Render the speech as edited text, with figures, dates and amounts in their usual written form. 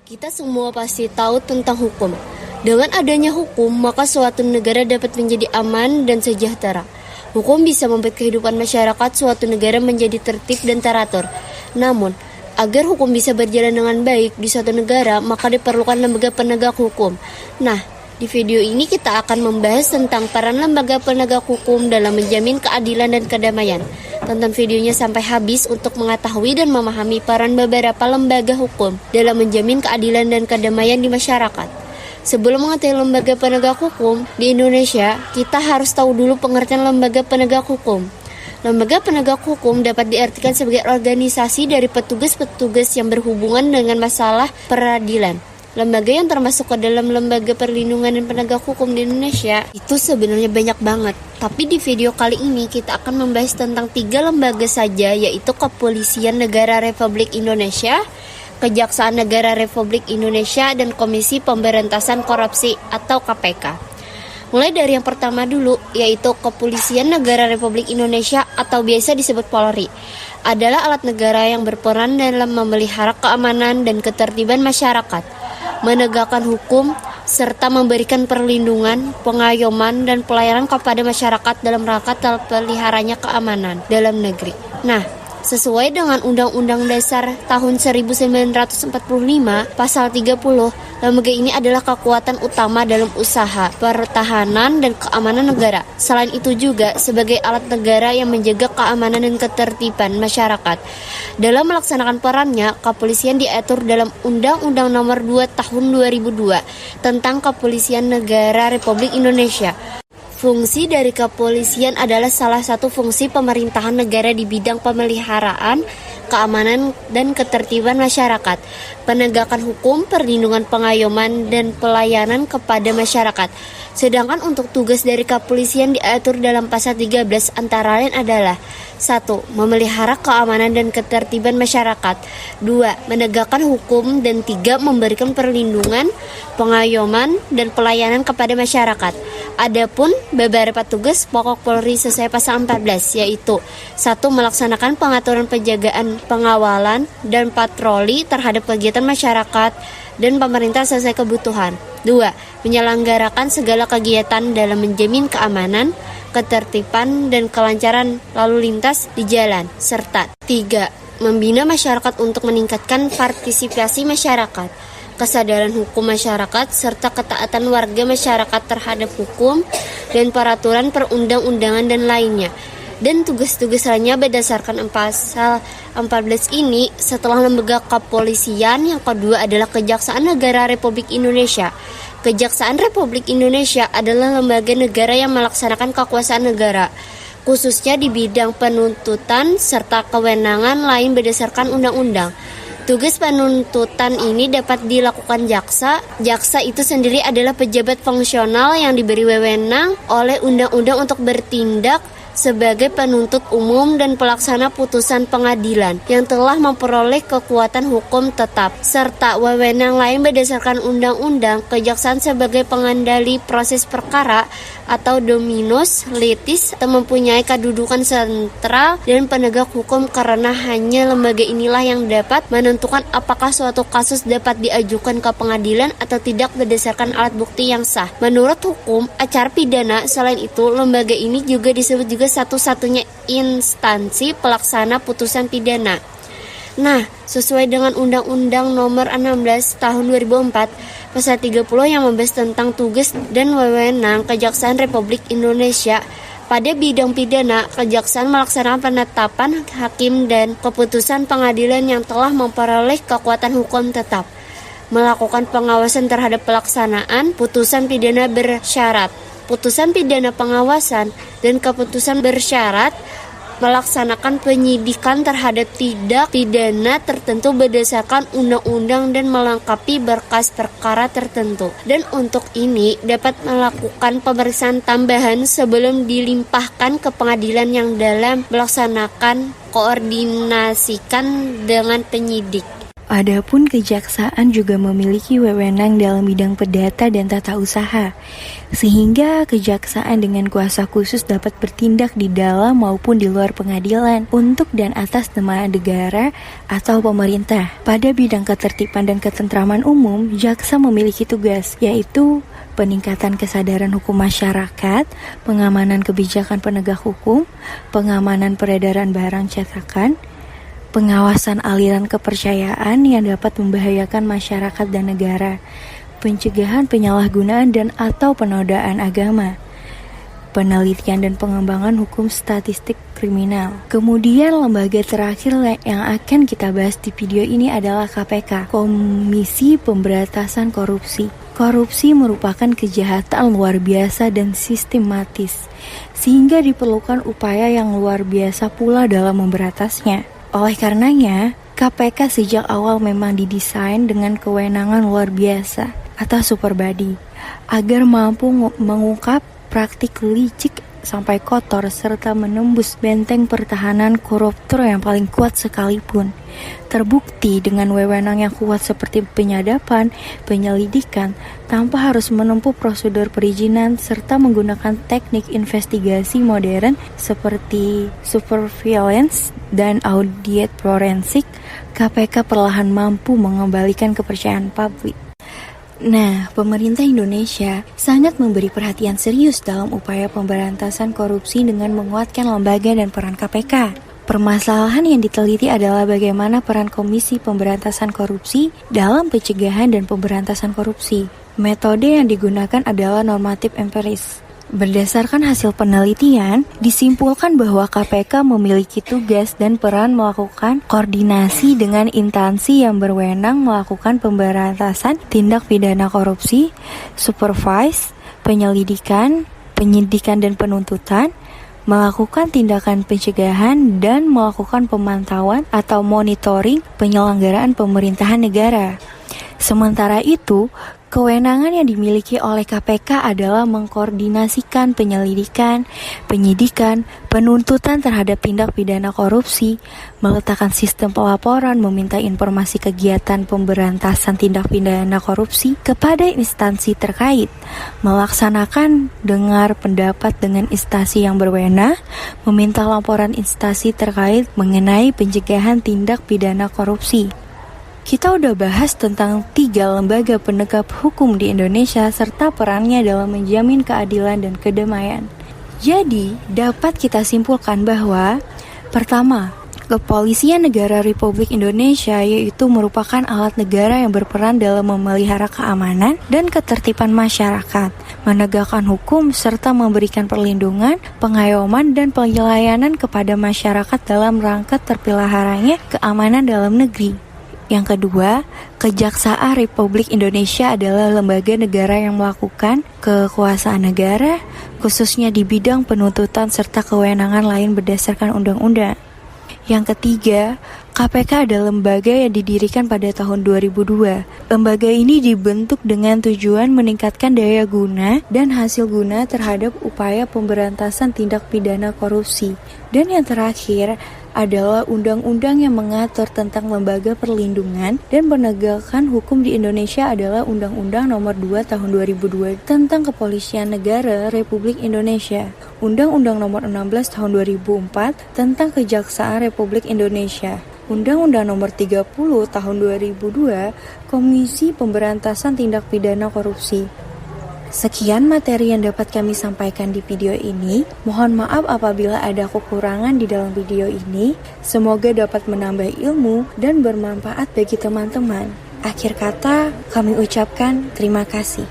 Kita semua pasti tahu tentang hukum. Dengan adanya hukum, maka suatu negara dapat menjadi aman dan sejahtera. Hukum bisa membuat kehidupan masyarakat suatu negara menjadi tertib dan teratur. Namun, agar hukum bisa berjalan dengan baik di suatu negara, maka diperlukan lembaga penegak hukum. Nah, di video ini kita akan membahas tentang peran lembaga penegak hukum dalam menjamin keadilan dan kedamaian. Tonton videonya sampai habis untuk mengetahui dan memahami peran beberapa lembaga hukum dalam menjamin keadilan dan kedamaian di masyarakat. Sebelum mengetahui lembaga penegak hukum di Indonesia, kita harus tahu dulu pengertian lembaga penegak hukum. Lembaga penegak hukum dapat diartikan sebagai organisasi dari petugas-petugas yang berhubungan dengan masalah peradilan. Lembaga yang termasuk ke dalam lembaga perlindungan dan penegak hukum di Indonesia itu sebenarnya banyak banget. Tapi di video kali ini kita akan membahas tentang 3 lembaga saja, yaitu Kepolisian Negara Republik Indonesia, Kejaksaan Negara Republik Indonesia, dan Komisi Pemberantasan Korupsi atau KPK. Mulai dari yang pertama dulu, yaitu Kepolisian Negara Republik Indonesia atau biasa disebut Polri. Adalah alat negara yang berperan dalam memelihara keamanan dan ketertiban masyarakat, menegakkan hukum, serta memberikan perlindungan, pengayoman, dan pelayanan kepada masyarakat dalam rangka terpeliharanya keamanan dalam negeri. Nah, sesuai dengan Undang-Undang Dasar tahun 1945, Pasal 30, lembaga ini adalah kekuatan utama dalam usaha, pertahanan, dan keamanan negara. Selain itu juga sebagai alat negara yang menjaga keamanan dan ketertiban masyarakat. Dalam melaksanakan perannya, kepolisian diatur dalam Undang-Undang Nomor 2 Tahun 2002 tentang Kepolisian Negara Republik Indonesia. Fungsi dari kepolisian adalah salah satu fungsi pemerintahan negara di bidang pemeliharaan, keamanan, dan ketertiban masyarakat, penegakan hukum, perlindungan, pengayoman, dan pelayanan kepada masyarakat. Sedangkan untuk tugas dari kepolisian diatur dalam pasal 13 antara lain adalah 1. Memelihara keamanan dan ketertiban masyarakat, 2. Menegakkan hukum, dan 3. Memberikan perlindungan, pengayoman, dan pelayanan kepada masyarakat. Adapun beberapa tugas pokok Polri sesuai pasal 14, yaitu 1. Melaksanakan pengaturan penjagaan, pengawalan, dan patroli terhadap kegiatan masyarakat dan pemerintah sesuai kebutuhan. 2. Menyelenggarakan segala kegiatan dalam menjamin keamanan, ketertiban, dan kelancaran lalu lintas di jalan. Serta 3. Membina masyarakat untuk meningkatkan partisipasi masyarakat, kesadaran hukum masyarakat, serta ketaatan warga masyarakat terhadap hukum dan peraturan perundang-undangan dan lainnya. Dan tugas-tugas lainnya berdasarkan pasal 14 ini. Setelah lembaga kepolisian, yang kedua adalah Kejaksaan Negara Republik Indonesia. Kejaksaan Republik Indonesia adalah lembaga negara yang melaksanakan kekuasaan negara, khususnya di bidang penuntutan serta kewenangan lain berdasarkan undang-undang. Tugas penuntutan ini dapat dilakukan jaksa. Jaksa itu sendiri adalah pejabat fungsional yang diberi wewenang oleh undang-undang untuk bertindak sebagai penuntut umum dan pelaksana putusan pengadilan yang telah memperoleh kekuatan hukum tetap, serta wewenang lain berdasarkan undang-undang. Kejaksaan sebagai pengendali proses perkara atau dominus litis mempunyai kedudukan sentral dan penegak hukum, karena hanya lembaga inilah yang dapat menentukan apakah suatu kasus dapat diajukan ke pengadilan atau tidak berdasarkan alat bukti yang sah. Menurut hukum acara pidana, selain itu lembaga ini juga disebut juga satu-satunya instansi pelaksana putusan pidana. Nah, sesuai dengan Undang-Undang Nomor 16 Tahun 2004, Pasal 30 yang membahas tentang tugas dan wewenang Kejaksaan Republik Indonesia pada bidang pidana, kejaksaan melaksanakan penetapan hakim dan keputusan pengadilan yang telah memperoleh kekuatan hukum tetap, melakukan pengawasan terhadap pelaksanaan putusan pidana bersyarat, putusan pidana pengawasan, dan keputusan bersyarat, melaksanakan penyidikan terhadap tindak pidana tertentu berdasarkan undang-undang dan melengkapi berkas perkara tertentu. Dan untuk ini dapat melakukan pemeriksaan tambahan sebelum dilimpahkan ke pengadilan yang dalam melaksanakan koordinasikan dengan penyidik. Adapun kejaksaan juga memiliki wewenang dalam bidang perdata dan tata usaha, sehingga kejaksaan dengan kuasa khusus dapat bertindak di dalam maupun di luar pengadilan untuk dan atas nama negara atau pemerintah. Pada bidang ketertiban dan ketentraman umum, jaksa memiliki tugas, yaitu peningkatan kesadaran hukum masyarakat, pengamanan kebijakan penegak hukum, pengamanan peredaran barang cetakan, pengawasan aliran kepercayaan yang dapat membahayakan masyarakat dan negara, pencegahan penyalahgunaan dan atau penodaan agama, penelitian dan pengembangan hukum statistik kriminal. Kemudian lembaga terakhir yang akan kita bahas di video ini adalah KPK, Komisi Pemberantasan Korupsi. Korupsi merupakan kejahatan luar biasa dan sistematis, sehingga diperlukan upaya yang luar biasa pula dalam memberantasnya. Oleh karenanya, KPK sejak awal memang didesain dengan kewenangan luar biasa atau super body agar mampu mengungkap praktik licik sampai kotor serta menembus benteng pertahanan koruptor yang paling kuat sekalipun. Terbukti dengan wewenang yang kuat seperti penyadapan, penyelidikan, tanpa harus menempuh prosedur perizinan serta menggunakan teknik investigasi modern seperti surveillance dan audit forensik, KPK perlahan mampu mengembalikan kepercayaan publik. Nah, pemerintah Indonesia sangat memberi perhatian serius dalam upaya pemberantasan korupsi dengan menguatkan lembaga dan peran KPK. Permasalahan yang diteliti adalah bagaimana peran Komisi Pemberantasan Korupsi dalam pencegahan dan pemberantasan korupsi. Metode yang digunakan adalah normatif empiris. Berdasarkan hasil penelitian, disimpulkan bahwa KPK memiliki tugas dan peran melakukan koordinasi dengan instansi yang berwenang melakukan pemberantasan tindak pidana korupsi, supervise, penyelidikan, penyidikan dan penuntutan, melakukan tindakan pencegahan, dan melakukan pemantauan atau monitoring penyelenggaraan pemerintahan negara. Sementara itu, kewenangan yang dimiliki oleh KPK adalah mengkoordinasikan penyelidikan, penyidikan, penuntutan terhadap tindak pidana korupsi, meletakkan sistem pelaporan, meminta informasi kegiatan pemberantasan tindak pidana korupsi kepada instansi terkait, melaksanakan dengar pendapat dengan instansi yang berwenang, meminta laporan instansi terkait mengenai pencegahan tindak pidana korupsi. Kita udah bahas tentang 3 lembaga penegak hukum di Indonesia serta perannya dalam menjamin keadilan dan kedamaian. Jadi, dapat kita simpulkan bahwa pertama, Kepolisian Negara Republik Indonesia yaitu merupakan alat negara yang berperan dalam memelihara keamanan dan ketertiban masyarakat, menegakkan hukum serta memberikan perlindungan, pengayoman dan pelayanan kepada masyarakat dalam rangka terpeliharanya keamanan dalam negeri. Yang kedua, Kejaksaan Republik Indonesia adalah lembaga negara yang melakukan kekuasaan negara, khususnya di bidang penuntutan serta kewenangan lain berdasarkan undang-undang. Yang ketiga, KPK adalah lembaga yang didirikan pada tahun 2002. Lembaga ini dibentuk dengan tujuan meningkatkan daya guna dan hasil guna terhadap upaya pemberantasan tindak pidana korupsi. Dan yang terakhir adalah undang-undang yang mengatur tentang lembaga perlindungan dan penegakan hukum di Indonesia adalah Undang-Undang Nomor 2 Tahun 2002 tentang Kepolisian Negara Republik Indonesia, Undang-Undang Nomor 16 Tahun 2004 tentang Kejaksaan Republik Indonesia, Undang-Undang Nomor 30 Tahun 2002 Komisi Pemberantasan Tindak Pidana Korupsi. Sekian materi yang dapat kami sampaikan di video ini. Mohon maaf apabila ada kekurangan di dalam video ini. Semoga dapat menambah ilmu dan bermanfaat bagi teman-teman. Akhir kata, kami ucapkan terima kasih.